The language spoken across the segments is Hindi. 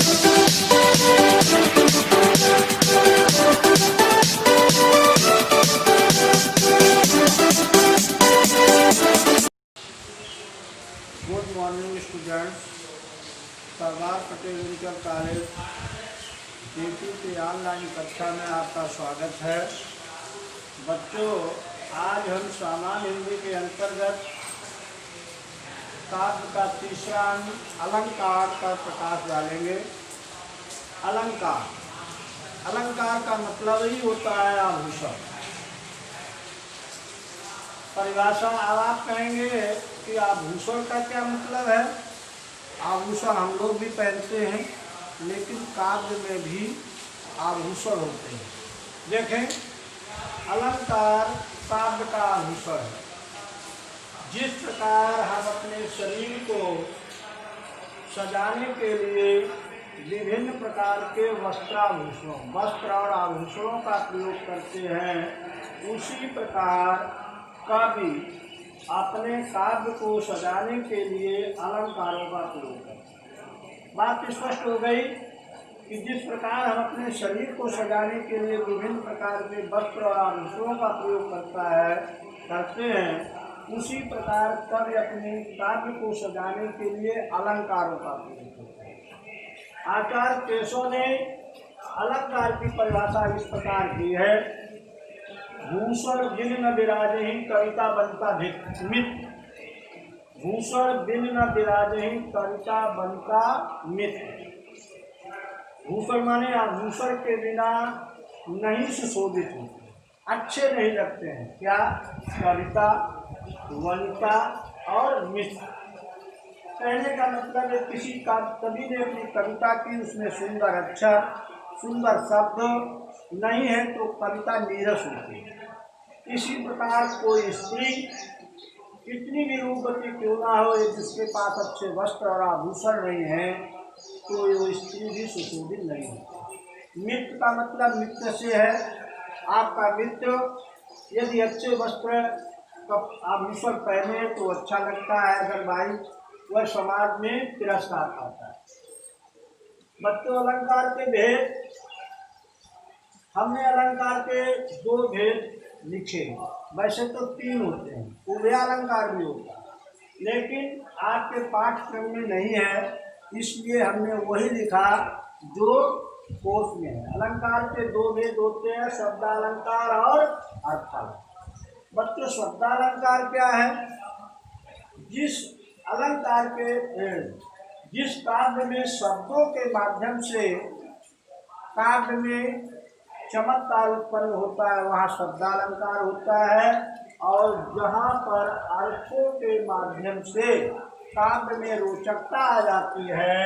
Good morning students, Sardar Patel inter college DP की ऑनलाइन कक्षा में आपका स्वागत है। बच्चों, आज हम सामान्य हिंदी के अंतर्गत काव्य का तीसरा अलंकार पर प्रकाश डालेंगे। अलंकार का मतलब ही होता है आभूषण। परिभाषा अब आप कहेंगे कि आभूषण का क्या मतलब है। आभूषण हम लोग भी पहनते हैं, लेकिन काव्य में भी आभूषण होते हैं। देखें, अलंकार काव्य का आभूषण है। जिस प्रकार हम अपने शरीर को सजाने के लिए विभिन्न प्रकार के वस्त्र और आभूषणों का प्रयोग करते हैं, उसी प्रकार कवि अपने काव्य को सजाने के लिए अलंकारों का प्रयोग करते हैं। बात स्पष्ट हो गई कि जिस प्रकार हम अपने शरीर को सजाने के लिए विभिन्न प्रकार के वस्त्र और आभूषणों का प्रयोग करते हैं, उसी प्रकार कवि अपने काव्य को सजाने के लिए अलंकारों का प्रयोग करते हैं। आचार्य केशव ने अलंकार की परिभाषा इस प्रकार की है: भूषण बिन न विराजहि कविता बनता मित। भूषण बिन न विराजहि कविता बनता मित। भूषण माने आभूषण के बिना नहीं सुशोभित होते, अच्छे नहीं लगते हैं। क्या? कविता, वनिता और मित्र। कहने का मतलब है किसी कवि ने अपनी कविता की, उसमें सुंदर अक्षर, सुंदर शब्द नहीं है तो कविता नीरस होती है। इसी प्रकार कोई स्त्री कितनी भी रूपवती क्यों ना हो, जिसके पास अच्छे वस्त्र और आभूषण नहीं है, तो वो स्त्री भी सुशोभित नहीं होती। मित्र का मतलब मित्र से है। आपका मित्र यदि अच्छे वस्त्र आभूषण पहने तो अच्छा लगता है, अदरवाइज वह समाज में तिरस्कार पाता है। बच्चों, अलंकार के भेद, हमने अलंकार के 2 भेद लिखे। वैसे तो 3 होते हैं, उभयालंकार भी होता है, लेकिन आपके पाठ्यक्रम में नहीं है, इसलिए हमने वही लिखा जो कोर्स में है। अलंकार के 2 भेद होते हैं, शब्दालंकार और अर्थालंकार। बच्चों, शब्दालंकार क्या है? जिस काव्य में शब्दों के माध्यम से काव्य में चमत्कार उत्पन्न होता है, वहाँ शब्दालंकार होता है। और जहाँ पर अर्थों के माध्यम से काव्य में रोचकता आ जाती है,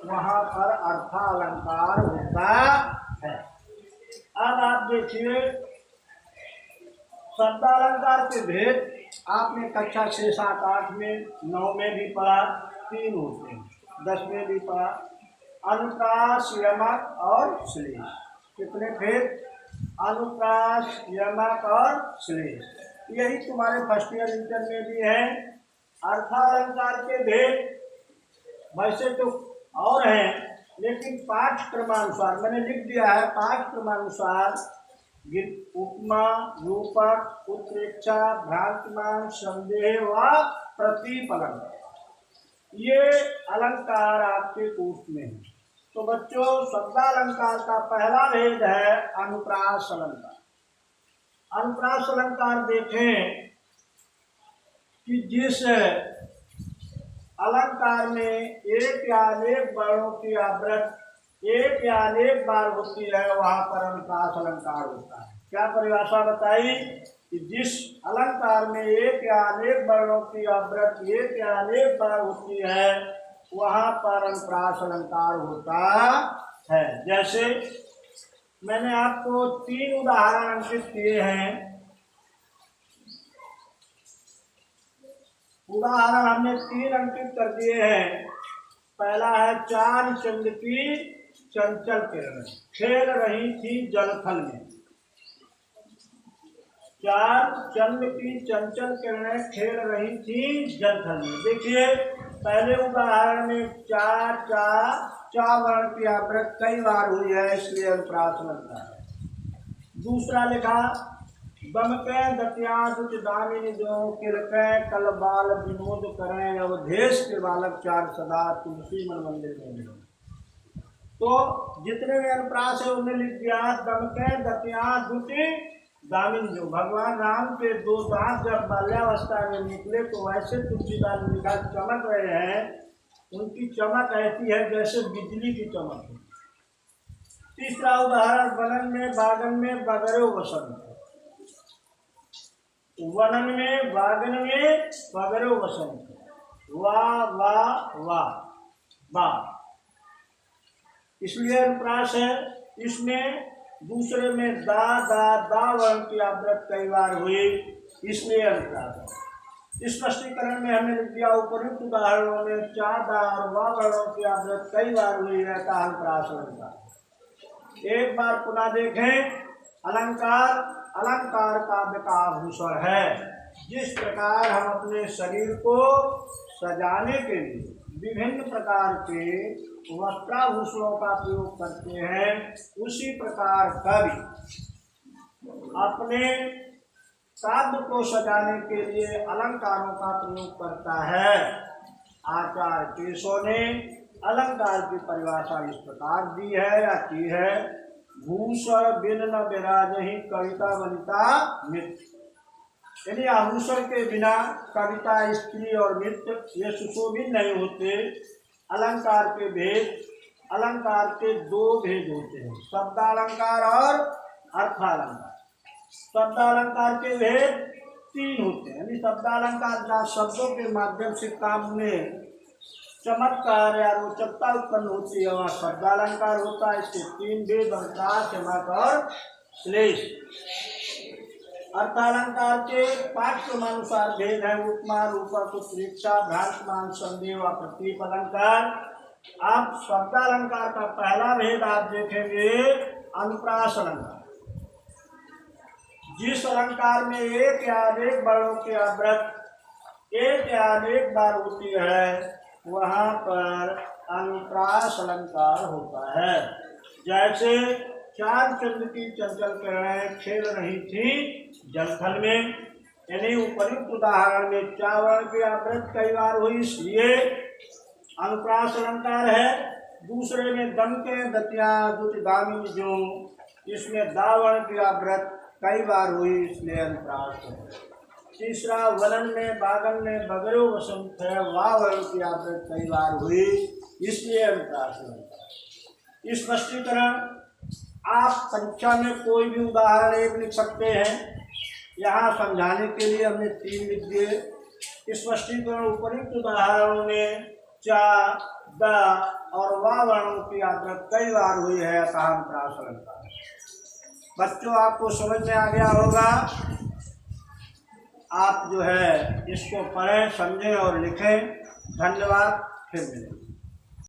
वहाँ पर अर्थालंकार होता है। अब आप देखिए, शब्दालंकार के भेद आपने कक्षा 6, 7, 8 में, 9 में भी पढ़ा। 3 होते हैं, 10 में भी पढ़ा। अनुप्रास, यमक और श्लेष। कितने भेद? अनुप्रास, यमक और श्लेष। यही तुम्हारे फर्स्ट ईयर इंटर में भी है। अर्थालंकार के भेद वैसे तो और हैं, लेकिन पाठ्यक्रमानुसार मैंने लिख दिया है। पाठ्यक्रमानुसार उपमा, रूपक, उत्प्रेक्षा, भ्रांतिमान, संदेह व प्रतिपलंकार, ये अलंकार आपके कोर्स में है। तो बच्चों, शब्दालंकार का पहला भेद है अनुप्रास अलंकार। अनुप्रास अलंकार देखें कि जिस अलंकार में एक या अनेक वर्णों की आवृत्ति एक या अनेक बार होती है, वहाँ पर अनुप्रास अलंकार होता है। क्या परिभाषा बताई कि जिस अलंकार में एक या अनेक वर्णों की आवृत्ति एक या अनेक बार होती है, वहाँ पर अनुप्रास अलंकार होता है। जैसे मैंने आपको 3 उदाहरण अंकित किए हैं। उदाहरण हमने 3 अंकित कर दिए हैं। पहला है, चांद चंद की चंचल किरणें खेल रही थी जलथल में। चांद चंद की चंचल किरणें खेल रही थी जलथल में। देखिए, पहले उदाहरण में चा चा चा वर्ण की आवृत्ति कई बार हुई है, इसलिए अनुप्रास बनता है। दूसरा लिखा दमके दत्यादुच दामिनी जो किलके कल बाल विनोद करें अवधेश के बालक चार सदा तुलसी मन मंदिर में। तो जितने भी अनुप्रास है उन्हें लिख दिया। दमके दत्यादुच दामिनी जो, भगवान राम के दो दांत जब बाल्यावस्था में निकले तो वैसे तुलसीदास निकाल चमक रहे हैं, उनकी चमक ऐसी है जैसे बिजली की चमक है। तीसरा उदाहरण वनन में बागन में बगरो वसंत, वनन में बागन में बगरो वसंत, वाह वाह वाह वाह, इसलिए अनुप्रास है। इसमें दूसरे में दा वर्ण की आवृत्ति कई बार हुई, इसलिए अनुप्रास है। स्पष्टीकरण में हमने लिख दिया उपयुक्त उदाहरणों में चा दा और वा वर्णों की आवृत्ति कई बार हुई है, का अनुप्रास बनता है। एक बार पुनः देखें, अलंकार अलंकार काव्य का आभूषण है। जिस प्रकार हम अपने शरीर को सजाने के लिए विभिन्न प्रकार के वस्त्राभूषणों का प्रयोग करते हैं, उसी प्रकार कवि अपने काव्य को सजाने के लिए अलंकारों का प्रयोग करता है। आचार्य केशव ने अलंकार की परिभाषा इस प्रकार दी है या की है, भूषण बिन न विराजहि कविता वनिता मित्र। यानी आभूषण के बिना कविता, स्त्री और मित्र ये सुशोभित नहीं होते। अलंकार के भेद, अलंकार के दो भेद होते हैं, शब्दालंकार और अर्थालंकार। शब्दालंकार के भेद तीन होते हैं, यानी शब्दालंकार जहाँ शब्दों के माध्यम से काम में चमत्कार या रोचकता उत्पन्न होती है, वहाँ शब्दालंकार होता है। इसके तीन भेद, अंतरास, हेमक और श्लेष। अर्थालंकार के पाठ्यक्रमानुसार भेद है, उपमा, रूपक, उत्प्रेक्षा, भ्रांतमान, संदेह व प्रतीप अलंकार। अब शब्दालंकार का पहला भेद आप देखेंगे, अनुप्रास अलंकार। जिस अलंकार में एक या अनेक वर्णों की आवृत्ति एक या अनेक बार होती है, वहाँ पर अनुप्रास अलंकार होता है। जैसे चार चंद्र की चंचल किरणें खेल रही थी जलथल में, यानी उपयुक्त उदाहरण में चा वर्ण की आवृत्ति कई बार हुई, इसलिए अनुप्रास अलंकार है। दूसरे में दमके दत्यादुच दामिनी जो, इसमें दा वर्ण की आवृत्ति कई बार हुई, इसलिए अनुप्रास है। तीसरा वनन में बागन में बगरो वसंत है, वाह वर्ण की आवृत्ति कई बार हुई, इसलिए अनुप्रास है। स्पष्टीकरण आप परीक्षा में कोई भी उदाहरण एक लिख सकते हैं, यहाँ समझाने के लिए हमने तीन लिख दिए। स्पष्टीकरण उपयुक्त उदाहरणों में चा द और वा वर्णों की आवृत्ति कई बार हुई है, अतः अनुप्रास अलंकार। बच्चों आपको समझ में आ गया होगा। आप जो है इसको पढ़ें, समझें और लिखें। धन्यवाद, फिर मिलेंगे।